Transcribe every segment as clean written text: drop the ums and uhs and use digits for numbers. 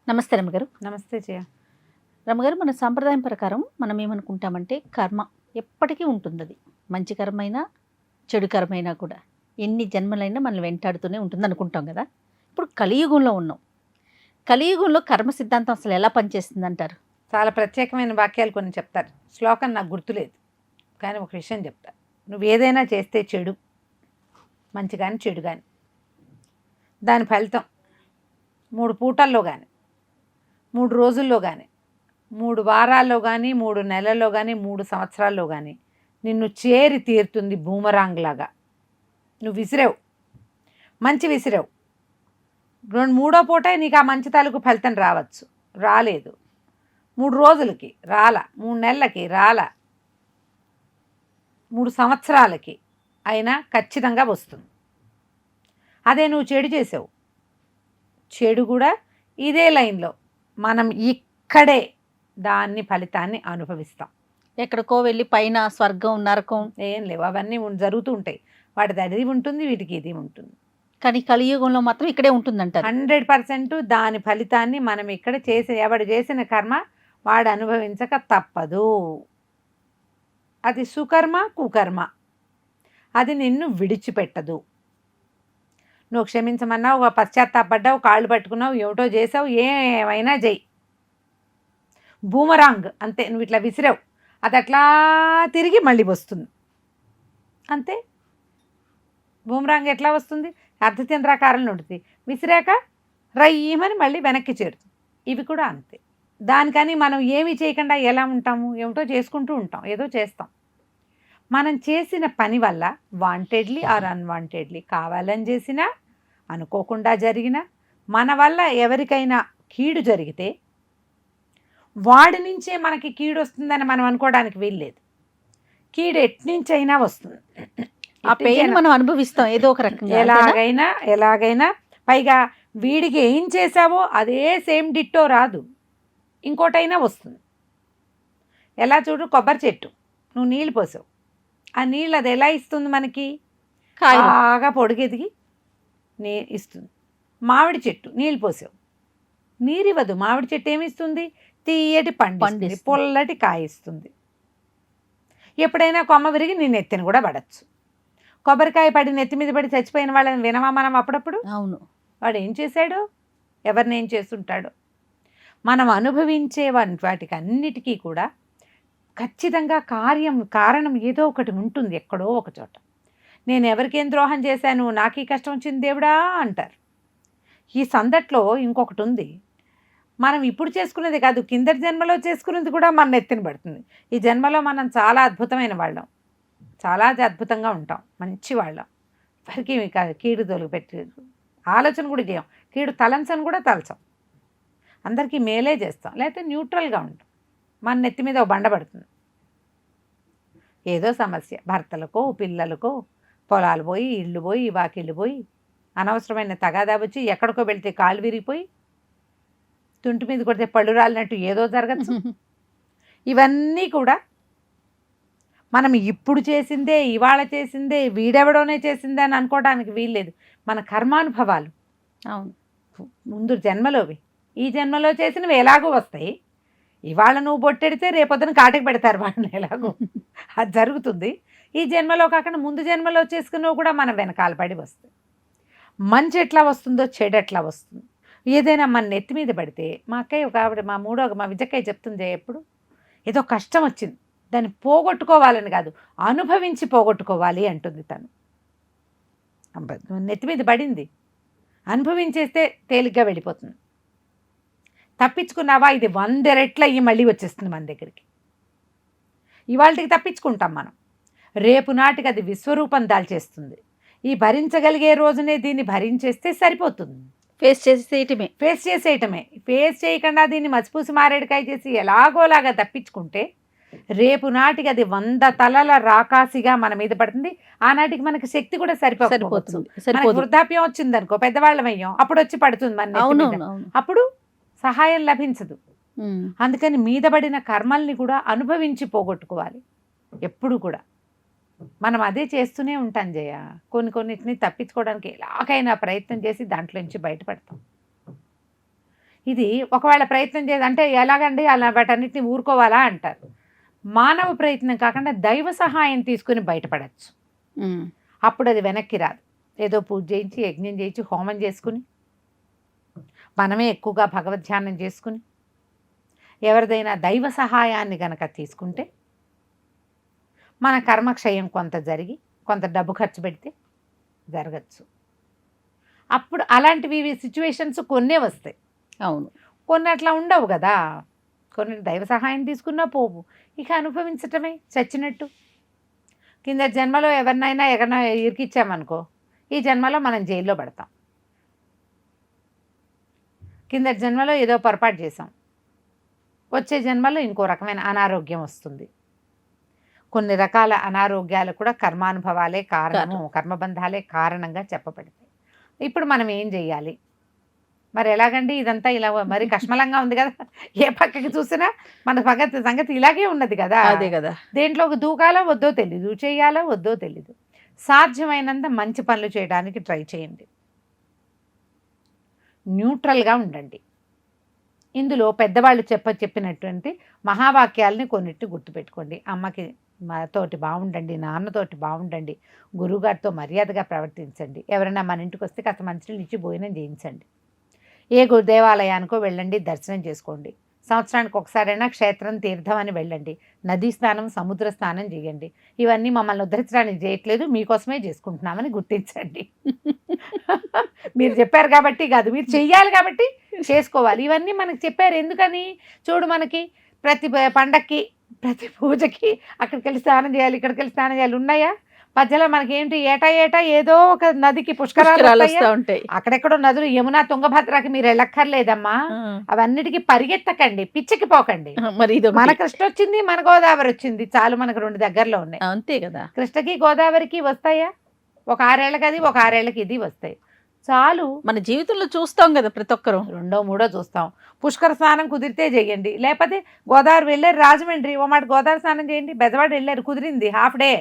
నమస్తే రమ్మగారు. నమస్తే జయ. రమ్మగారు, మన సాంప్రదాయం ప్రకారం మనం ఏమనుకుంటామంటే కర్మ ఎప్పటికీ ఉంటుంది. అది మంచి కర్మైనా చెడు కర్మైనా కూడా ఎన్ని జన్మలైనా మనల్ని వెంటాడుతూనే ఉంటుంది అనుకుంటాం కదా. ఇప్పుడు కలియుగంలో ఉన్నాం. కలియుగంలో కర్మ సిద్ధాంతం అసలు ఎలా పనిచేస్తుంది అంటారు? చాలా ప్రత్యేకమైన వాక్యాలు కొన్ని చెప్తారు. శ్లోకం నాకు గుర్తులేదు, కానీ ఒక విషయం చెప్తారు. నువ్వు ఏదైనా చేస్తే చెడు, మంచి కానీ చెడు కానీ, దాని ఫలితం 3 పూటల్లో కానీ, 3 రోజుల్లో కానీ, 3 వారాల్లో కానీ, 3 నెలల్లో కానీ, 3 సంవత్సరాల్లో కానీ నిన్ను చేరి తీరుతుంది. బూమరాంగ్ లాగా నువ్వు విసిరావు, మంచి విసిరావు, 3వ పూటే నీకు ఆ మంచి తాలూకు ఫలితం రావచ్చు. రాలేదు, 3 రోజులకి రాలా, 3 నెలలకి రాలా, 3 సంవత్సరాలకి అయినా ఖచ్చితంగా వస్తుంది. అదే నువ్వు చెడు చేసావు, చెడు కూడా ఇదే లైన్లో మనం ఇక్కడే దాన్ని ఫలితాన్ని అనుభవిస్తాం. ఎక్కడికో వెళ్ళి పైన స్వర్గం నరకం ఏం లేవు, అవన్నీ జరుగుతూ ఉంటాయి. వాటిది అది ఉంటుంది, వీటికి ఇది ఉంటుంది. కానీ కలియుగంలో మాత్రం ఇక్కడే ఉంటుందంటారు. 100% దాని ఫలితాన్ని మనం ఇక్కడ ఎవడు చేసిన కర్మ వాడు అనుభవించక తప్పదు. అది సుకర్మ కుకర్మ, అది నిన్ను విడిచిపెట్టదు. నువ్వు క్షమించమన్నావు, పశ్చాత్తాపడ్డావు, కాళ్ళు పట్టుకున్నావు, ఏమిటో చేసావు, ఏమైనా చెయ్యి, బూమరాంగ్ అంతే. నువ్వు ఇట్లా విసిరావు, అది అట్లా తిరిగి మళ్ళీ వస్తుంది అంతే. బూమరాంగ్ ఎట్లా వస్తుంది? అర్ధచంద్రాకారంలో ఉంటుంది, విసిరాక రయ్యమని మళ్ళీ వెనక్కి చేరుతుంది. ఇవి కూడా అంతే. దానికని మనం ఏమి చేయకుండా ఎలా ఉంటాము? ఏమిటో చేసుకుంటూ ఉంటాం, ఏదో చేస్తాం. మనం చేసిన పని వల్ల వాంటెడ్లీ ఆర్ అన్వాంటెడ్లీ, కావాలని చేసినా అనుకోకుండా జరిగినా, మన వల్ల ఎవరికైనా కీడు జరిగితే వాడి నుంచే మనకి కీడు వస్తుందని మనం అనుకోవడానికి వీల్లేదు. కీడు ఎట్నుంచైనా వస్తుంది, ఆ పెయిన్ మనం అనుభవిస్తాం ఏదో ఒక రకంగా, ఎలాగైనా. పైగా వీడికి ఏం చేసావో అదే సేమ్ డిట్టో రాదు, ఇంకోటైనా వస్తుంది. ఎలా చూడు, కొబ్బరి చెట్టు నువ్వు నీళ్ళు పోసావు, ఆ నీళ్ళు అది ఎలా ఇస్తుంది మనకి? బాగా పొడిగెదిగి ఇస్తుంది. మామిడి చెట్టు నీళ్ళు పోసావు, నీరివ్వదు. మామిడి చెట్టు ఏమిస్తుంది? తీయటి పండు, పొల్లటి కాయ ఇస్తుంది. ఎప్పుడైనా కొమ్మ విరిగి నీ నెత్తిని కూడా పడచ్చు. కొబ్బరికాయ పడి నెత్తి మీద పడి చచ్చిపోయిన వాళ్ళని వినవా మనం అప్పుడప్పుడు? అవును. వాడు ఏం చేశాడు, ఎవరిని ఏం చేస్తుంటాడో. మనం అనుభవించే వాటికి అన్నిటికీ కూడా ఖచ్చితంగా కారణం ఏదో ఒకటి ఉంటుంది, ఎక్కడో ఒక చోట. నేను ఎవరికేం ద్రోహం చేశాను, నాకు ఈ కష్టం వచ్చింది దేవుడా అంటారు. ఈ సందట్లో ఇంకొకటి ఉంది. మనం ఇప్పుడు చేసుకునేది కాదు, కిందటి జన్మలో చేసుకునేది కూడా మన నెత్తిన పడుతుంది. ఈ జన్మలో మనం చాలా అద్భుతమైన వాళ్ళం, చాలా అద్భుతంగా ఉంటాం, మంచి వాళ్ళం. ఎవరికి కీడు తొలగిపెట్టి ఆలోచన కూడా చేయం, కీడు తలంచని కూడా తలచాం, అందరికీ మేలే చేస్తాం, లేకపోతే న్యూట్రల్గా ఉంటాం. మన నెత్తి మీద బండ పడుతుంది, ఏదో సమస్య, భర్తలకో పిల్లలకో, పొలాలు పోయి, ఇళ్ళు పోయి, వాకిళ్ళు పోయి, అనవసరమైన తగాదా వచ్చి, ఎక్కడికో వెళ్తే కాళ్ళు విరిగిపోయి, తుంటి మీద కొడితే పళ్ళు రాలినట్టు ఏదో జరగచ్చు. ఇవన్నీ కూడా మనం ఇప్పుడు చేసిందే, ఇవాళ చేసిందే, వీడెవడోనే చేసిందే అని అనుకోవడానికి వీల్లేదు. మన కర్మానుభవాలు. అవును, ముందు జన్మలోవి, ఈ జన్మలో చేసినవి ఎలాగో వస్తాయి. ఇవాళ నువ్వు బొట్టెడితే రేపొద్దున కాటికి పెడతారు వాళ్ళని, ఎలాగో అది జరుగుతుంది. ఈ జన్మలో కాకుండా ముందు జన్మలో చేసుకున్నవి కూడా మనం వెనకాల పడి వస్తాయి. మంచి ఎట్లా వస్తుందో చెడు ఎట్లా వస్తుంది. ఏదైనా మన నెత్తి మీద పడితే, మా అక్కయ్య ఒక ఆవిడ, మా విజక్కయ్య చెప్తుంది, ఎప్పుడు ఏదో కష్టం వచ్చింది, దాన్ని పోగొట్టుకోవాలని కాదు, అనుభవించి పోగొట్టుకోవాలి అంటుంది తను. నెత్తి మీద పడింది, అనుభవించేస్తే తేలిగ్గా వెళ్ళిపోతుంది. తప్పించుకున్నావా, ఇది 100 రెట్లు అయ్యి మళ్ళీ వచ్చేస్తుంది మన దగ్గరికి. ఇవాళకి తప్పించుకుంటాం మనం, రేపు నాటికి అది విశ్వరూపం దాల్చేస్తుంది. ఈ భరించగలిగే రోజునే దీన్ని భరించేస్తే సరిపోతుంది. ఫేస్ చేసేయటమే. ఫేస్ చేయకుండా దీన్ని మసిపూసి మారేడుకాయ చేసి ఎలాగోలాగా తప్పించుకుంటే రేపు నాటికి అది 100 తలల రాకాసిగా మన మీద పడుతుంది. ఆనాటికి మనకి శక్తి కూడా సరిపోతుంది. వృద్ధాప్యం వచ్చింది అనుకో, పెద్దవాళ్ళం అయ్యాం, అప్పుడు వచ్చి పడుతుంది మన, అప్పుడు సహాయం లభించదు. అందుకని మీద పడిన కర్మల్ని కూడా అనుభవించి పోగొట్టుకోవాలి ఎప్పుడు కూడా. మనం అదే చేస్తూనే ఉంటాం జయ. కొన్నిటిని తప్పించుకోవడానికి ఎలాగైనా ప్రయత్నం చేసి దాంట్లో నుంచి బయటపడతాం. ఇది ఒకవేళ ప్రయత్నం చేసి అంటే ఎలాగండి అలా వాటన్నిటిని ఊరుకోవాలా అంటారు. మానవ ప్రయత్నం కాకుండా దైవ సహాయం తీసుకుని బయటపడచ్చు. అప్పుడు అది వెనక్కి రాదు. ఏదో పూజ చేయించి, యజ్ఞం చేయించి, హోమం చేసుకుని, మనమే ఎక్కువగా భగవద్ధ్యానం చేసుకుని, ఎవరిదైనా దైవ సహాయాన్ని గనక తీసుకుంటే మన కర్మక్షయం కొంత జరిగి కొంత డబ్బు ఖర్చు పెడితే జరగచ్చు. అప్పుడు అలాంటివి సిచ్యువేషన్స్ కొన్నే వస్తాయి. అవును, కొన్ని అట్లా ఉండవు కదా. కొన్ని దైవ సహాయం తీసుకున్నా పోవు, ఇక అనుభవించటమే చచ్చినట్టు. కింద జన్మలో ఎవరినైనా ఎక్కడైనా ఇరికిచ్చామనుకో, ఈ జన్మలో మనం జైల్లో పడతాం. కింద జన్మలో ఏదో పొరపాటు చేసాం, వచ్చే జన్మలో ఇంకో రకమైన అనారోగ్యం వస్తుంది. కొన్ని రకాల అనారోగ్యాలు కూడా కర్మానుభవాలే కారణము, కర్మబంధాలే కారణంగా చెప్పబడతాయి. ఇప్పుడు మనం ఏం చెయ్యాలి మరి? ఎలాగండి ఇదంతా ఇలా మరి కష్మలంగా ఉంది కదా. ఏ పక్కకి చూసినా మన సంగతి ఇలాగే ఉన్నది కదా. అదే కదా. దేంట్లోకి దూకాలో వద్దో తెలీదు, చేయాలో వద్దో తెలీదు. సాధ్యమైనంత మంచి పనులు చేయడానికి ట్రై చేయండి. న్యూట్రల్గా ఉండండి. ఇందులో పెద్దవాళ్ళు చెప్పినటువంటి మహావాక్యాలని కొన్నిటిని గుర్తుపెట్టుకోండి. అమ్మకి తోటి బాగుండండి, నాన్నతోటి బాగుండండి, గురువుగారితో మర్యాదగా ప్రవర్తించండి, ఎవరైనా మన ఇంటికి వస్తే కాస్త మంచినీళ్ళు ఇచ్చి భోజనం చేయించండి, ఏ దేవాలయానికో వెళ్ళండి, దర్శనం చేసుకోండి, సంవత్సరానికి ఒకసారైనా క్షేత్రం, తీర్థం అని వెళ్ళండి, నదీ స్నానం, సముద్ర స్నానం చేయండి. ఇవన్నీ మమ్మల్ని ఉద్ధరించడానికి చేయట్లేదు, మీకోసమే చేసుకుంటున్నామని గుర్తించండి. మీరు చెప్పారు కాబట్టి కాదు, మీరు చెయ్యాలి కాబట్టి చేసుకోవాలి. ఇవన్నీ మనకు చెప్పారు ఎందుకని? చూడు, మనకి ప్రతి పండక్కి, ప్రతి పూజకి అక్కడికి వెళ్ళి స్నానం చేయాలి, ఇక్కడికి వెళ్ళి స్నానం చేయాలి ఉన్నాయా? మధ్యలో మనకేంటి ఏటా ఏదో ఒక నదికి పుష్కరాలు ఉంటాయి. అక్కడెక్కడో నదులు, యమున, తుంగభద్రకి మీరు వెళ్ళక్కర్లేదమ్మా. అవన్నిటికీ పరిగెత్తకండి, పిచ్చికి పోకండి. మరి మన కృష్ణ వచ్చింది, మన గోదావరి వచ్చింది, చాలు, మనకు 2 దగ్గరలో ఉన్నాయి. అంతే కదా. కృష్ణకి గోదావరికి వస్తాయా? ఒక 6 ఏళ్ళకి అది, ఒక 6 ఏళ్ళకి ఇది వస్తాయి, చాలు. మన జీవితంలో చూస్తాం కదా ప్రతి ఒక్కరు, 2, 3 చూస్తాం. పుష్కర స్నానం కుదిరితే చేయండి, లేకపోతే గోదావరి వెళ్ళారు రాజమండ్రి, ఓ మాట గోదావరి స్నానం చేయండి. బెజవాడ వెళ్ళారు, కుదిరింది, హాఫ్ డే,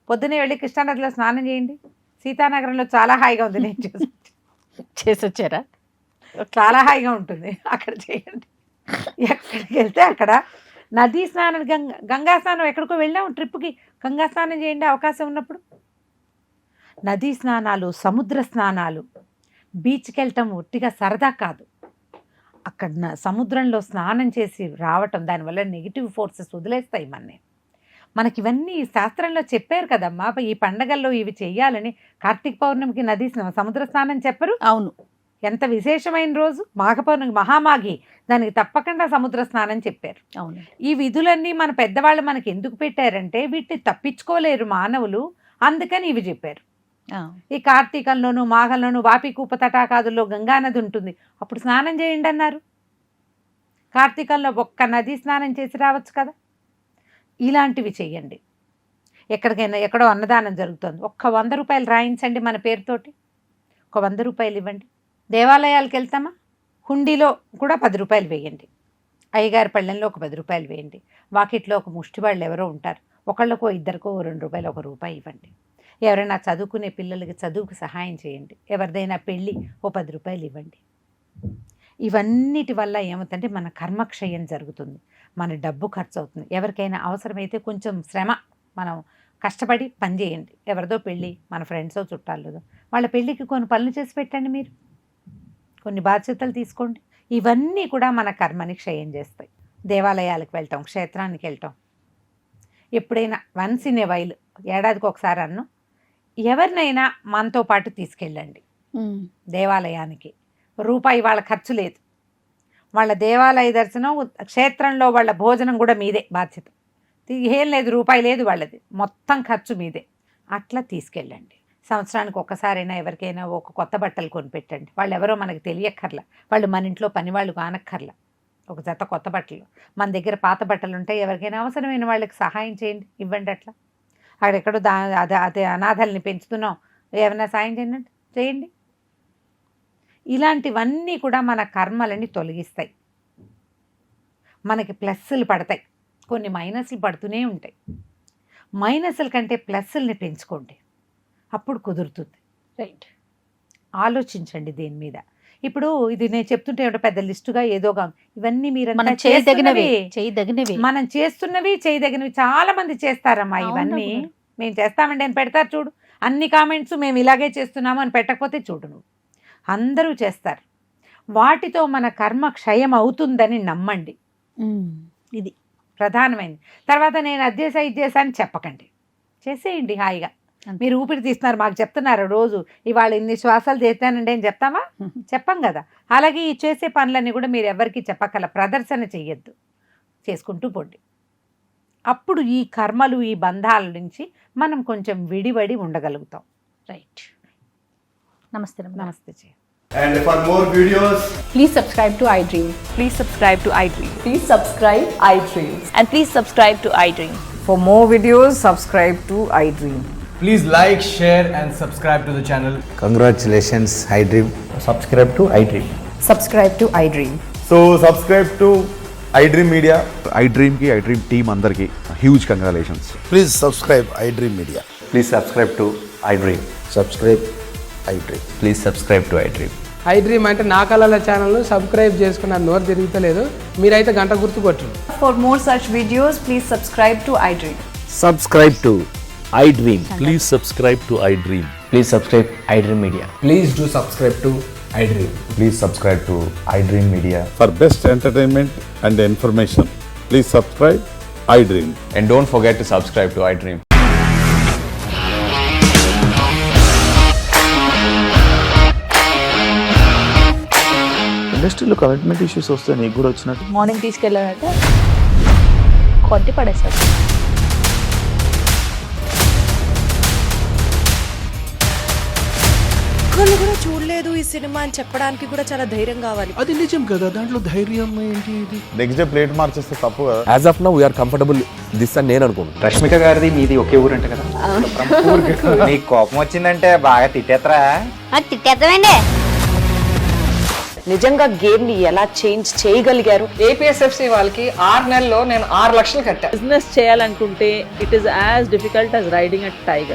పొద్దునే వెళ్ళి కృష్ణానదిలో స్నానం చేయండి. సీతానగరంలో చాలా హాయిగా ఉంది, నేను చేసి వచ్చారా? చాలా హాయిగా ఉంటుంది, అక్కడ చేయండి. ఎక్కడికి వెళ్తే అక్కడ నదీ స్నానం, గంగా స్నానం, ఎక్కడికో వెళ్ళాము ట్రిప్కి, గంగా స్నానం చేయండి అవకాశం ఉన్నప్పుడు. నదీ స్నానాలు, సముద్ర స్నానాలు, బీచ్కి వెళ్ళటం ఒట్టిగా సరదా కాదు. అక్కడ సముద్రంలో స్నానం చేసి రావటం, దానివల్ల నెగిటివ్ ఫోర్సెస్ వదిలేస్తాయి మనకి. ఇవన్నీ శాస్త్రంలో చెప్పారు కదమ్మా. ఈ పండగల్లో ఇవి చెయ్యాలని. కార్తీక పౌర్ణమికి నదీ సముద్ర స్నానం చెప్పరు? అవును. ఎంత విశేషమైన రోజు మాఘ పౌర్ణమి, మహామాఘి, దానికి తప్పకుండా సముద్ర స్నానం చెప్పారు. అవును. ఈ విధులన్నీ మన పెద్దవాళ్ళు మనకి ఎందుకు పెట్టారంటే వీటిని తప్పించుకోలేరు మానవులు, అందుకని ఇవి చెప్పారు. ఈ కార్తీకంలోను, మాఘంలోను, వాపి కూప తటాకాదుల్లో గంగానది ఉంటుంది, అప్పుడు స్నానం చేయండి అన్నారు. కార్తీకంలో ఒక్క నదీ స్నానం చేసి రావచ్చు కదా. ఇలాంటివి చెయ్యండి. ఎక్కడికైనా, ఎక్కడో అన్నదానం జరుగుతుంది, ఒక్క 100 రూపాయలు రాయించండి మన పేరుతోటి, ఒక 100 రూపాయలు ఇవ్వండి. దేవాలయాలకు వెళ్తామా, హుండీలో కూడా 10 రూపాయలు వేయండి. అయ్యగారి పళ్ళెంలో ఒక 10 రూపాయలు వేయండి. వాకిట్లో ఒక ముష్టి వాళ్ళు ఎవరో ఉంటారు, ఒకళ్ళకో ఇద్దరికో 2 రూపాయలు, 1 రూపాయి ఇవ్వండి. ఎవరైనా చదువుకునే పిల్లలకి చదువుకు సహాయం చేయండి. ఎవరిదైనా పెళ్ళి ఓ 10 రూపాయలు ఇవ్వండి. ఇవన్నిటి వల్ల ఏమవుతుందంటే మన కర్మక్షయం జరుగుతుంది, మన డబ్బు ఖర్చు అవుతుంది. ఎవరికైనా అవసరమైతే కొంచెం శ్రమ, మనం కష్టపడి పని చేయండి. ఎవరిదో పెళ్ళి, మన ఫ్రెండ్సో చుట్టాలదో, వాళ్ళ పెళ్ళికి కొన్ని పనులు చేసి పెట్టండి, మీరు కొన్ని బాధ్యతలు తీసుకోండి. ఇవన్నీ కూడా మన కర్మని క్షయం చేస్తాయి. దేవాలయాలకు వెళ్ళటం, క్షేత్రానికి వెళ్ళటం, ఎప్పుడైనా వన్స్ ఇన్ ఏ వైల్, ఏడాదికి ఒకసారి అన్ను ఎవరినైనా మనతో పాటు తీసుకెళ్ళండి దేవాలయానికి. రూపాయి వాళ్ళ ఖర్చు లేదు. వాళ్ళ దేవాలయ దర్శనం, క్షేత్రంలో వాళ్ళ భోజనం కూడా మీదే బాధ్యత. ఏం లేదు, రూపాయి లేదు వాళ్ళది, మొత్తం ఖర్చు మీదే. అట్లా తీసుకెళ్ళండి. సంవత్సరానికి ఒక్కసారైనా ఎవరికైనా ఒక కొత్త బట్టలు కొనిపెట్టండి. వాళ్ళు ఎవరో మనకు తెలియక్కర్లా, వాళ్ళు మన ఇంట్లో పని వాళ్ళు కానక్కర్లా. ఒక జత కొత్త బట్టలు, మన దగ్గర పాత బట్టలు ఉంటాయి, ఎవరికైనా అవసరమైన వాళ్ళకి సహాయం చేయండి, ఇవ్వండి. అట్లా అక్కడెక్కడో అదే అనాథల్ని పెంచుతున్నాం, ఏమైనా సాయం చేయండి. ఇలాంటివన్నీ కూడా మన కర్మలని తొలగిస్తాయి. మనకి ప్లస్సులు పడతాయి, కొన్ని మైనస్లు పడుతూనే ఉంటాయి. మైనస్ల కంటే ప్లస్ల్ని పెంచుకోండి, అప్పుడు కుదురుతుంది. రైట్. ఆలోచించండి దీని మీద. ఇప్పుడు ఇది నేను చెప్తుంటే ఏమిటో పెద్ద లిస్టుగా ఏదోగా, ఇవన్నీ మనం మీరు చేయదగినవి మనం చేస్తున్నవి చేయదగినవి. చాలా మంది చేస్తారమ్మా అవునా ఇవన్నీ. గురు? మేము చేస్తామండి అని పెడతారు చూడు, అన్ని కామెంట్స్ మేము ఇలాగే చేస్తున్నాము అని పెట్టకపోతే చూడు, నువ్వు అందరూ చేస్తారు. వాటితో మన కర్మ క్షయం అవుతుందని నమ్మండి, ఇది ప్రధానమైనది. తర్వాత నేను అది చేసా అని చెప్పకండి, చేసేయండి హాయిగా. అంతే. మీరు ఊపిరి తీస్తున్నారు, మాకు చెప్తున్నారు రోజు ఇవాళ ఇన్ని శ్వాసాలు చేస్తానండి అని చెప్తామా? చెప్పం కదా. అలాగే ఈ చేసే పనులన్నీ కూడా మీరు ఎవరికి చెప్పకల, ప్రదర్శన చెయ్యొద్దు, చేసుకుంటూ పోండి. అప్పుడు ఈ కర్మలు ఈ బంధాల నుంచి మనం కొంచెం విడివడి ఉండగలుగుతాం. రైట్. నమస్తే రమణ. నమస్తే జయ. And for more videos, Please subscribe to iDream. Please subscribe to iDream. Please subscribe iDream. And please subscribe to iDream. For more videos, subscribe to iDream. please like, share and subscribe to the channel. Congratulations, iDream. Subscribe to iDream. Subscribe to iDream. So subscribe to iDream Media. iDream ki iDream team అందరికి huge congratulations. Please subscribe iDream Media. Please subscribe to iDream. Subscribe iDream. Please subscribe to iDream. iDream అంటే నా కళల ఛానల్ను subscribe చేసుకున్న నోరు తిరుగుతలేదు, మీరైతే గంట గుర్తు కొట్టండి. For more such videos, please subscribe to iDream. Subscribe to iDream. Please subscribe to iDream. Please subscribe iDream Media. Please do subscribe to iDream. Please subscribe to iDream Media. For best entertainment and information, please subscribe iDream. And don't forget to subscribe to iDream. ఇండస్ట్రీలో commitment issues వస్తే నీకు కూడా వచ్చినట్టు morning తీసుకెళ్ళారంటే కొట్టి పడేశారు. ఒక్కళ్ళు కూడా చూడలేదు ఈ సినిమా అని చెప్పడానికి కూడా చాలా ధైర్యం కావాలి. అది నిజం కదా, దాంట్లో ధైర్యం ఏంటి? ఇది నెక్స్ట్ డే ప్లేట్ మార్చేస్తే తప్పు కదా. As of now we are comfortable this అని నేను అనుకుంటున్నాను. రష్మిక గారిది మీది ఒకే ఊరంట కదా. నీకు కోపం వచ్చిందంటే బాగా తిట్టేత్తరా? తిట్టేద్దామండి. నిజంగా గేమ్ ని ఎలా చేంజ్ చేయగలిగారు? ఏపీఎస్ఎఫ్సి వాళ్ళకి 6 నెలల్లో నేను 6 లక్షలు కట్టా. బిజినెస్ చేయాలనుకుంటే it is as difficult as riding a tiger.